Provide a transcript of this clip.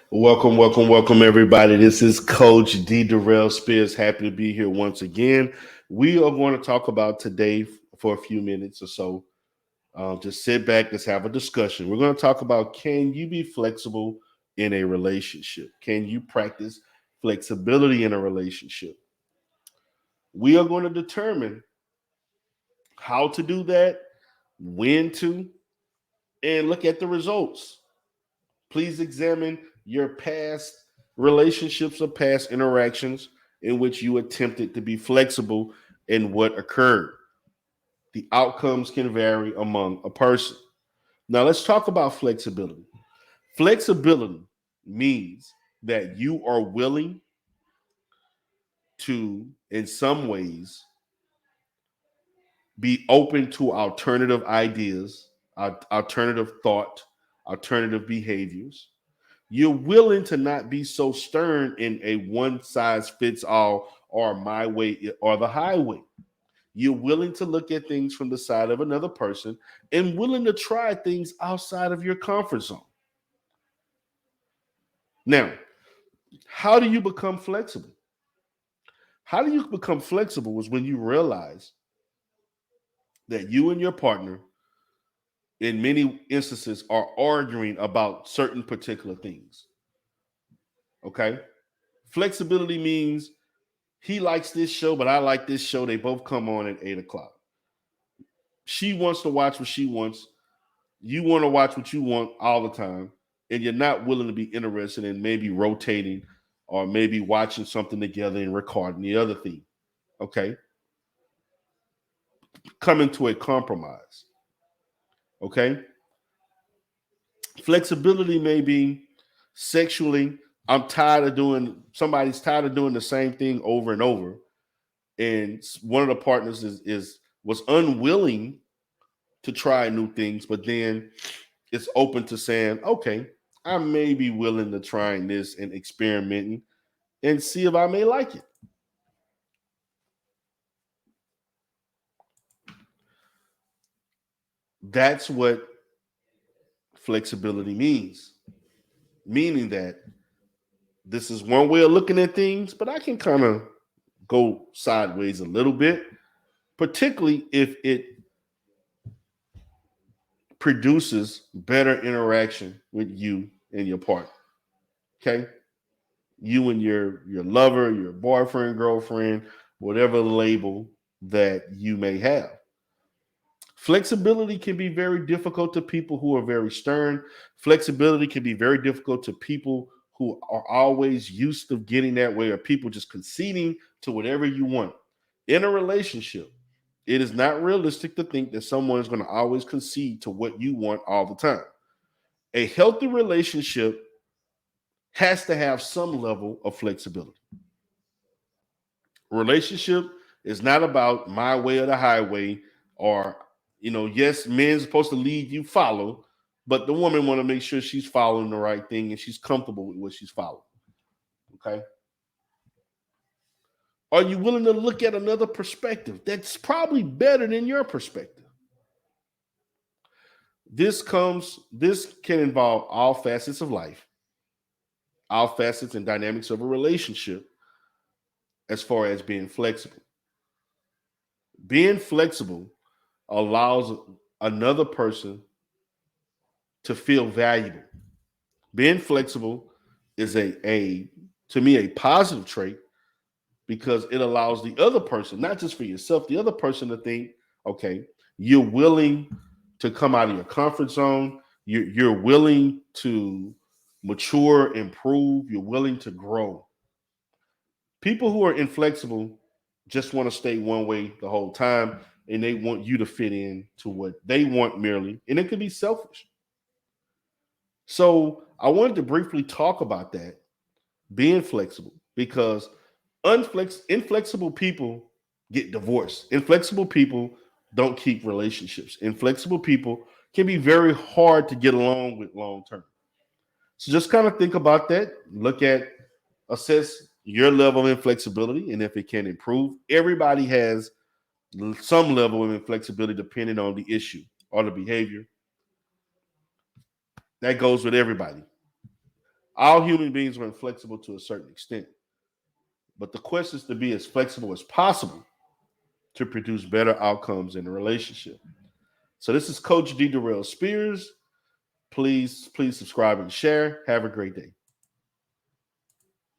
Welcome, everybody. This is Coach D. Darrell Spears. Happy to be here once again. We are going to talk about today for a few minutes or so. Just sit back, let's have a discussion. We're going to talk about, can you be flexible in a relationship? Can you practice flexibility in a relationship? We are going to determine how to do that, when to, and look at the results. Please examine your past relationships or past interactions in which you attempted to be flexible in what occurred. The outcomes can vary among a person. Now, let's talk about flexibility. Flexibility means that you are willing to, in some ways, be open to alternative ideas, alternative thought, alternative behaviors. You're willing to not be so stern in a one size fits all or my way or the highway. You're willing to look at things from the side of another person and willing to try things outside of your comfort zone. Now, how do you become flexible? How do you become flexible is when you realize that you and your partner, in many instances, are arguing about certain particular things. Okay? Flexibility means he likes this show, but I like this show. They both come on at 8 o'clock. She wants to watch what she wants. You want to watch what you want all the time. And you're not willing to be interested in maybe rotating or maybe watching something together and recording the other thing. Okay. Coming to a compromise. Okay. Flexibility may be sexually. Somebody's tired of doing the same thing over and over. And one of the partners is was unwilling to try new things, but then it's open to saying, okay, I may be willing to trying this and experimenting and see if I may like it. That's what flexibility means. Meaning that this is one way of looking at things, but I can kind of go sideways a little bit, particularly if it produces better interaction with you and your partner. Okay? You and your lover, your boyfriend, girlfriend, whatever label that you may have. Flexibility can be very difficult to people who are very stern. Flexibility can be very difficult to people who are always used to getting that way, or people just conceding to whatever you want. In a relationship, it is not realistic to think that someone is going to always concede to what you want all the time. A healthy relationship has to have some level of flexibility. Relationship is not about my way or the highway, or yes, men's supposed to lead, you follow, but the woman want to make sure she's following the right thing and she's comfortable with what she's following. Okay. Are you willing to look at another perspective that's probably better than your perspective? This can involve all facets of life, all facets and dynamics of a relationship, as far as being flexible. Being flexible allows another person to feel valuable. Being flexible is a to me a positive trait, because it allows the other person, not just for yourself, the other person to think, okay, you're willing to come out of your comfort zone. You're willing to mature, improve. You're willing to grow. People who are inflexible just want to stay one way the whole time, and they want you to fit in to what they want merely, and it could be selfish. So I wanted to briefly talk about that, being flexible, because inflexible people get divorced. Inflexible people don't keep relationships. Inflexible people can be very hard to get along with long term. So just kind of think about that. Assess your level of inflexibility and if it can improve. Everybody has some level of inflexibility depending on the issue or the behavior. That goes with everybody. All human beings are inflexible to a certain extent, but the quest is to be as flexible as possible to produce better outcomes in a relationship. So this is Coach D. Darrell Spears. Please subscribe and share. Have a great day.